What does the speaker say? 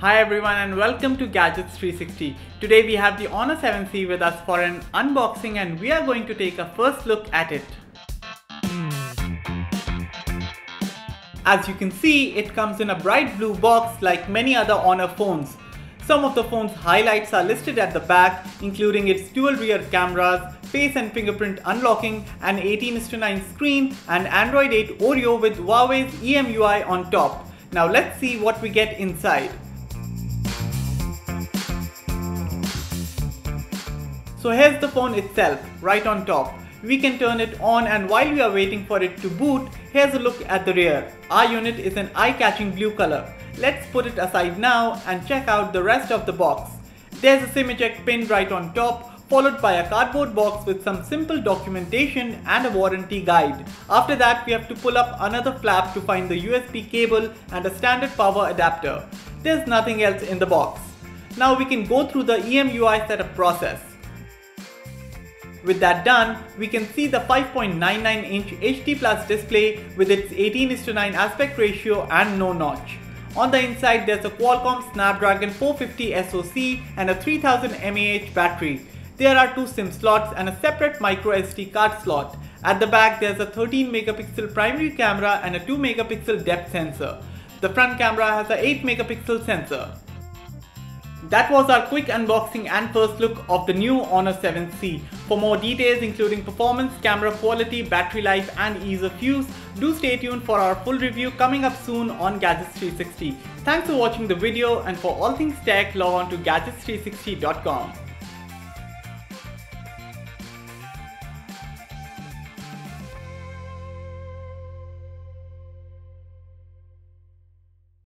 Hi everyone and welcome to Gadgets 360. Today we have the Honor 7C with us for an unboxing and we are going to take a first look at it. As you can see, it comes in a bright blue box like many other Honor phones. Some of the phone's highlights are listed at the back, including its dual rear cameras, face and fingerprint unlocking, an 18:9 screen and Android 8 Oreo with Huawei's EMUI on top. Now let's see what we get inside. So here's the phone itself, right on top. We can turn it on, and while we are waiting for it to boot, here's a look at the rear. Our unit is an eye-catching blue color. Let's put it aside now and check out the rest of the box. There's a SIM eject pin right on top, followed by a cardboard box with some simple documentation and a warranty guide. After that, we have to pull up another flap to find the USB cable and a standard power adapter. There's nothing else in the box. Now we can go through the EMUI setup process. With that done, we can see the 5.99-inch HD Plus display with its 18:9 aspect ratio and no notch. On the inside, there's a Qualcomm Snapdragon 450 SoC and a 3000 mAh battery. There are two SIM slots and a separate microSD card slot. At the back, there's a 13 megapixel primary camera and a 2 megapixel depth sensor. The front camera has a 8 megapixel sensor. That was our quick unboxing and first look of the new Honor 7C. For more details including performance, camera quality, battery life and ease of use, do stay tuned for our full review coming up soon on Gadgets 360. Thanks for watching the video, and for all things tech, log on to gadgets360.com.